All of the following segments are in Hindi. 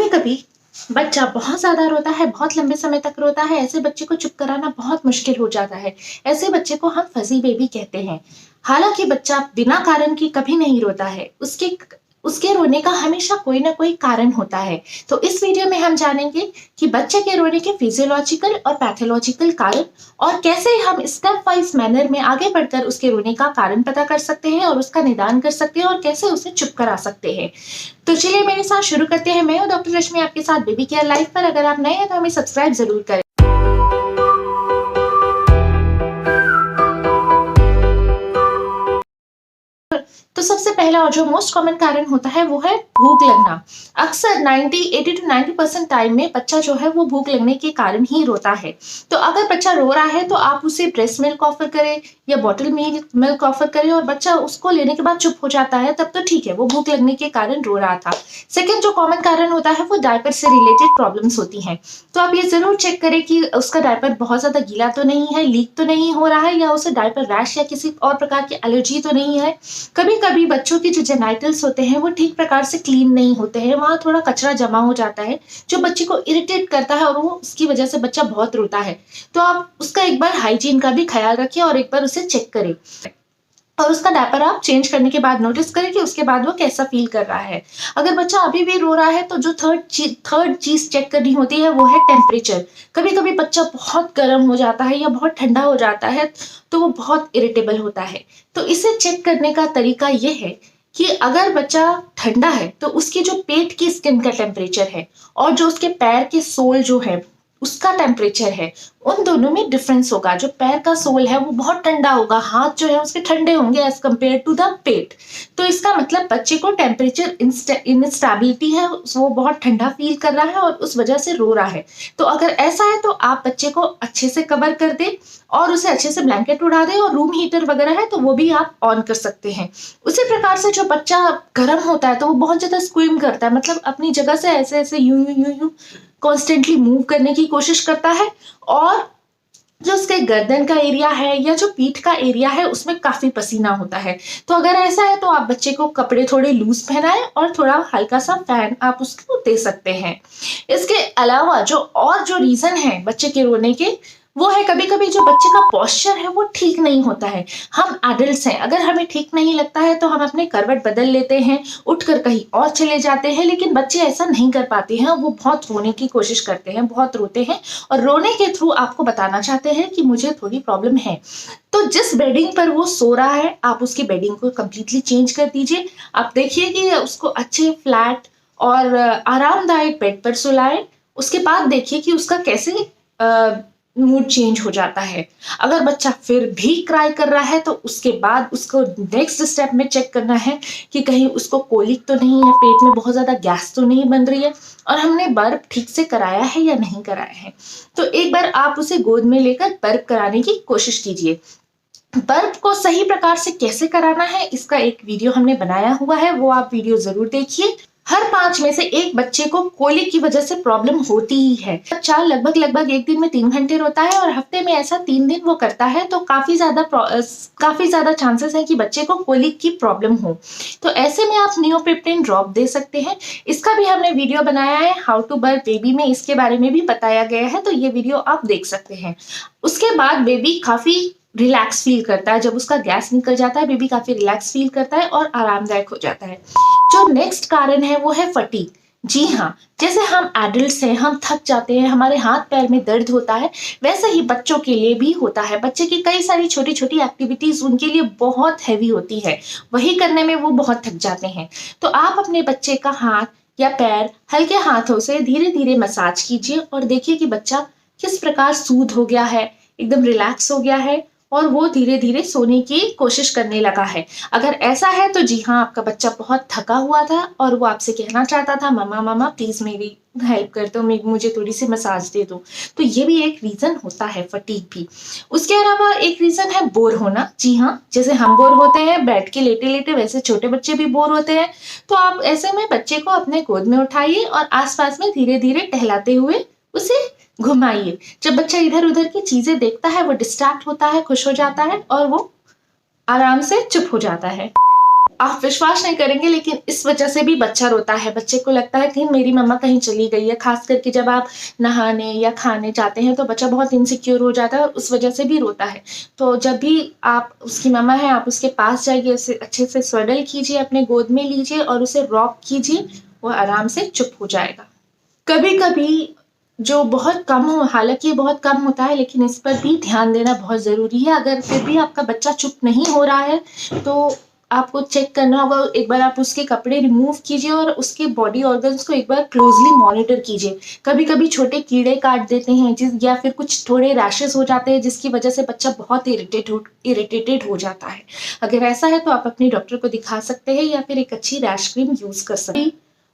कभी बच्चा बहुत ज़्यादा रोता है, बहुत लंबे समय तक रोता है, ऐसे बच्चे को चुप कराना बहुत मुश्किल हो जाता है। ऐसे बच्चे को हम फज़ी बेबी कहते हैं। हालाँकि बच्चा बिना कारण के कभी नहीं रोता है, उसके रोने का हमेशा कोई ना कोई कारण होता है। तो इस वीडियो में हम जानेंगे कि बच्चे के रोने के फिजियोलॉजिकल और पैथोलॉजिकल कारण और कैसे हम स्टेप वाइज मैनर में आगे बढ़कर उसके रोने का कारण पता कर सकते हैं और उसका निदान कर सकते हैं और कैसे उसे चुप करा सकते हैं। तो चलिए मेरे साथ शुरू करते हैं। मैं हूं डॉक्टर रश्मि आपके साथ बेबी केयर लाइव पर। अगर आप नए हैं तो हमें सब्सक्राइब जरूर करें। तो सबसे पहला और जो मोस्ट कॉमन कारण होता है वो है भूख लगना। अक्सर 80 to 90% टाइम में बच्चा जो है वो भूख लगने के कारण ही रोता है। तो अगर बच्चा रो रहा है तो आप उसे ब्रेस्ट मिल्क ऑफर करें या बॉटल मिल्क ऑफर करें और बच्चा उसको लेने के बाद चुप हो जाता है, तब तो ठीक है, वो भूख लगने के कारण रो रहा था। सेकेंड जो कॉमन कारण होता है वो डायपर से रिलेटेड प्रॉब्लम्स होती हैं। तो आप ये जरूर चेक करें कि उसका डायपर बहुत ज्यादा गीला तो नहीं है, लीक तो नहीं हो रहा है या उसे डायपर रैश या किसी और प्रकार की एलर्जी तो नहीं है। कभी कभी बच्चों के जो जेनाइटल्स होते हैं वो ठीक प्रकार से क्लीन नहीं होते हैं, वहां थोड़ा कचरा जमा हो जाता है जो बच्चे को इरिटेट करता है और वो उसकी वजह से बच्चा बहुत रोता है। तो आप उसका एक बार हाइजीन का भी ख्याल रखें और एक बार उसे चेक करें और उसका डायपर आप चेंज करने के बाद नोटिस करें कि उसके बाद वो कैसा फील कर रहा है। अगर बच्चा अभी भी रो रहा है तो जो थर्ड चीज चेक करनी होती है वो है टेम्परेचर। कभी कभी बच्चा बहुत गर्म हो जाता है या बहुत ठंडा हो जाता है तो वो बहुत इरिटेबल होता है। तो इसे चेक करने का तरीका ये है कि अगर बच्चा ठंडा है तो उसकी जो पेट की स्किन का टेम्परेचर है और जो उसके पैर के सोल जो है उसका टेम्परेचर है, उन दोनों में डिफरेंस होगा। जो पैर का सोल है वो बहुत ठंडा होगा, हाथ जो है उसके ठंडे होंगे as compare to the pet. तो इसका मतलब बच्चे को टेम्परेचर इनस्टेबिलिटी है, वो बहुत ठंडा फील कर रहा है और उस वजह से रो रहा है। तो अगर ऐसा है तो आप बच्चे को अच्छे से कवर कर दे और उसे अच्छे से ब्लैंकेट उड़ा दे और रूम हीटर वगैरह है तो वो भी आप ऑन कर सकते हैं। उसी प्रकार से जो बच्चा गर्म होता है तो वो बहुत ज्यादा स्क्वीम करता है, मतलब अपनी जगह से ऐसे ऐसे यूं यूं यूं यूं कॉन्स्टेंटली मूव करने की कोशिश करता है और जो उसके गर्दन का एरिया है या जो पीठ का एरिया है उसमें काफी पसीना होता है। तो अगर ऐसा है तो आप बच्चे को कपड़े थोड़े लूज पहनाएं और थोड़ा हल्का सा फैन आप उसको दे सकते हैं। इसके अलावा जो रीजन है बच्चे के रोने के वो है कभी कभी जो बच्चे का पोस्चर है वो ठीक नहीं होता है। हम एडल्ट्स हैं, अगर हमें ठीक नहीं लगता है तो हम अपने करवट बदल लेते हैं, उठकर कहीं और चले जाते हैं, लेकिन बच्चे ऐसा नहीं कर पाते हैं। वो बहुत रोने की कोशिश करते हैं, बहुत रोते हैं और रोने के थ्रू आपको बताना चाहते हैं कि मुझे थोड़ी प्रॉब्लम है। तो जिस बेडिंग पर वो सो रहा है आप उसकी बेडिंग को कंप्लीटली चेंज कर दीजिए। आप देखिए कि उसको अच्छे फ्लैट और आरामदायक बेड पर सुलाएं। उसके बाद देखिए कि उसका कैसे मूड चेंज हो जाता है। अगर बच्चा फिर भी क्राई कर रहा है तो उसके बाद उसको नेक्स्ट स्टेप में चेक करना है कि कहीं उसको कोलिक तो नहीं है, पेट में बहुत ज्यादा गैस तो नहीं बन रही है और हमने बर्प ठीक से कराया है या नहीं कराया है। तो एक बार आप उसे गोद में लेकर बर्प कराने की कोशिश कीजिए। बर्प को सही प्रकार से कैसे कराना है इसका एक वीडियो हमने बनाया हुआ है, वो आप वीडियो जरूर देखिए। हर 5 में से एक बच्चे को कोलिक की वजह से प्रॉब्लम होती ही है। बच्चा लगभग एक दिन में 3 घंटे रोता है और हफ्ते में ऐसा 3 दिन वो करता है तो काफी ज्यादा चांसेस है कि बच्चे को कोलिक की प्रॉब्लम हो। तो ऐसे में आप नियोप्रिप्टेन ड्रॉप दे सकते हैं। इसका भी हमने वीडियो बनाया है, हाउ टू बर्प बेबी में इसके बारे में भी बताया गया है, तो ये वीडियो आप देख सकते हैं। उसके बाद बेबी काफी रिलैक्स फील करता है, जब उसका गैस निकल जाता है बेबी काफी रिलैक्स फील करता है और आरामदायक हो जाता है। जो नेक्स्ट कारण है वो है फटीग। जी हाँ, जैसे हम एडल्ट्स हैं, हम थक जाते हैं, हमारे हाथ पैर में दर्द होता है, वैसे ही बच्चों के लिए भी होता है। बच्चे की कई सारी छोटी छोटी एक्टिविटीज उनके लिए बहुत हैवी होती है, वही करने में वो बहुत थक जाते हैं। तो आप अपने बच्चे का हाथ या पैर हल्के हाथों से धीरे धीरे मसाज कीजिए और देखिए कि बच्चा किस प्रकार सूद हो गया है, एकदम रिलैक्स हो गया है और वो धीरे धीरे सोने की कोशिश करने लगा है। अगर ऐसा है तो जी हाँ, आपका बच्चा बहुत थका हुआ था और वो आपसे कहना चाहता था मम्मा मम्मा प्लीज मेरी हेल्प कर दो, मुझे थोड़ी सी मसाज दे दो। तो ये भी एक रीजन होता है फटीग भी। उसके अलावा एक रीजन है बोर होना। जी हाँ, जैसे हम बोर होते हैं बैठ के लेटे लेटे, वैसे छोटे बच्चे भी बोर होते हैं। तो आप ऐसे में बच्चे को अपने गोद में उठाइए और आसपास में धीरे धीरे टहलाते हुए उसे घुमाइए। जब बच्चा इधर उधर की चीजें देखता है वो डिस्ट्रैक्ट होता है, खुश हो जाता है और वो आराम से चुप हो जाता है। आप विश्वास नहीं करेंगे लेकिन इस वजह से भी बच्चा रोता है। बच्चे को लगता है कि मेरी मम्मा कहीं चली गई है, ख़ास करके जब आप नहाने या खाने जाते हैं तो बच्चा बहुत इनसिक्योर हो जाता है और उस वजह से भी रोता है। तो जब भी आप उसकी मम्मा हैं, आप उसके पास जाइए, उसे अच्छे से स्वेडल कीजिए, अपने गोद में लीजिए और उसे रॉक कीजिए, वो आराम से चुप हो जाएगा। कभी-कभी जो बहुत कम हो, हालाँकि ये बहुत कम होता है लेकिन इस पर भी ध्यान देना बहुत ज़रूरी है। अगर फिर भी आपका बच्चा चुप नहीं हो रहा है, तो आपको चेक करना होगा, एक बार आप उसके कपड़े रिमूव कीजिए और उसके बॉडी ऑर्गन्स को एक बार क्लोज़ली मॉनिटर कीजिए। कभी-कभी छोटे कीड़े काट देते हैं या फिर कुछ थोड़े रैशेज़ हो जाते हैं जिसकी वजह से बच्चा बहुत इरिटेटेड हो जाता है। अगर ऐसा है तो आप अपने डॉक्टर को दिखा सकते हैं या फिर एक अच्छी रैश क्रीम यूज़ कर सकते हैं।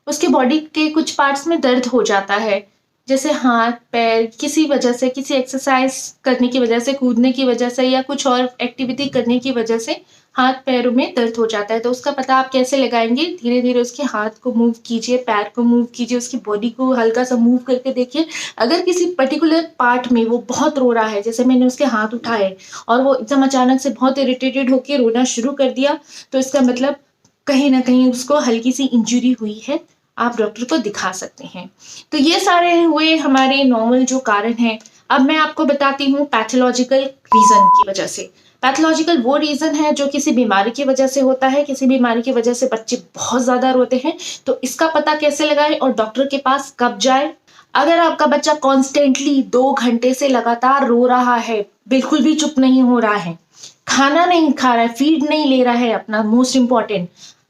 उसके बॉडी के कुछ पार्ट्स में दर्द हो जाता है, जैसे हाथ, पैर, किसी वजह से, किसी एक्सरसाइज़ करने की वजह से, कूदने की वजह से या कुछ और एक्टिविटी करने की वजह से हाथ-पैरों में दर्द हो जाता है। तो उसका पता आप कैसे लगाएँगे? धीरे-धीरे उसके हाथ को मूव कीजिए, पैर को मूव कीजिए, उसकी बॉडी को हल्का-सा मूव करके देखिए। अगर किसी पर्टिकुलर पार्ट में वो बहुत रो रहा है, जैसे मैंने उसके हाथ उठाए और वो एकदम अचानक से बहुत इरिटेटेड होके रोना शुरू कर दिया, तो इसका मतलब कहीं न कहीं उसको हल्की-सी इंजरी हुई है, आप डॉक्टर को दिखा सकते हैं। तो ये सारे हुए हमारे नॉर्मल जो कारण हैं। अब मैं आपको बताती हूँ पैथोलॉजिकल रीज़न की वजह से। पैथोलॉजिकल वो रीज़न है जो किसी बीमारी की वजह से होता है, किसी बीमारी की वजह से बच्चे बहुत ज़्यादा रोते हैं, तो इसका पता कैसे लगाएँ और डॉक्टर के पास कब जाएँ? अगर आपका बच्चा कॉन्स्टेंटली 2 घंटे से लगातार रो रहा है, बिल्कुल भी चुप नहीं हो रहा है, खाना नहीं खा रहा है, फीड नहीं ले रहा है अपना, मोस्ट इम्पोर्टेंट,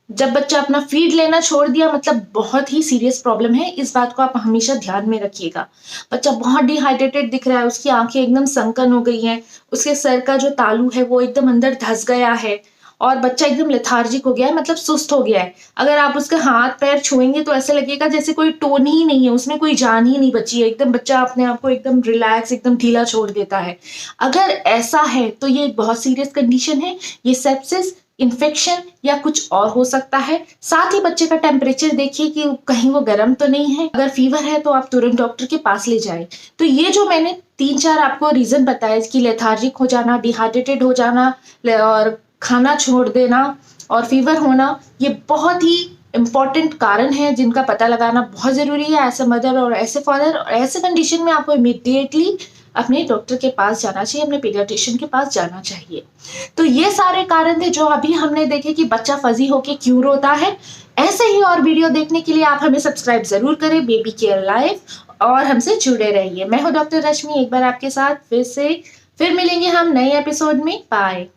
जब बच्चा अपना फीड लेना छोड़ दिया मतलब बहुत ही सीरियस प्रॉब्लम है, इस बात को आप हमेशा ध्यान में रखिएगा। बच्चा बहुत डिहाइड्रेटेड दिख रहा है, उसकी आँखें एकदम सनकन हो गई हैं, उसके सर का जो तालू है वो एकदम अंदर धँस गया है और बच्चा एकदम लेथार्जिक हो गया है, मतलब सुस्त हो गया है। अगर आप उसके हाथ-पैर छुएँगे तो ऐसा लगेगा जैसे कोई टोन ही नहीं है, उसमें कोई जान ही नहीं बची है, एकदम बच्चा अपने आप को एकदम रिलैक्स, एकदम ढीला छोड़ देता है। अगर ऐसा है तो ये एक बहुत सीरियस कंडीशन है, ये सेप्सिस, इन्फेक्शन या कुछ और हो सकता है। साथ ही बच्चे का टेम्परेचर देखिए कि कहीं वो गर्म तो नहीं है। अगर फीवर है तो आप तुरंत डॉक्टर के पास ले जाएँ। तो ये जो मैंने 3-4 आपको रीज़न बताए कि लेथार्जिक हो जाना, डिहाइड्रेटेड हो जाना और खाना छोड़ देना और फीवर होना, ये बहुत ही इम्पोर्टेंट कारण हैं जिनका पता लगाना बहुत ज़रूरी है एज़ अ मदर और एज़ अ फादर। और ऐसे कंडीशन में आपको इमीडिएटली अपने डॉक्टर के पास जाना चाहिए, अपने पीडियाट्रिशियन के पास जाना चाहिए। तो ये सारे कारण थे जो अभी हमने देखे कि बच्चा फज़ी होके क्यों रोता है। ऐसे ही और वीडियो देखने के लिए आप हमें सब्सक्राइब ज़रूर करें, बेबी केयर लाइव, और हमसे जुड़े रहिए। मैं हूँ डॉक्टर रश्मि, एक बार आपके साथ फिर मिलेंगे हम नए एपिसोड में। बाय।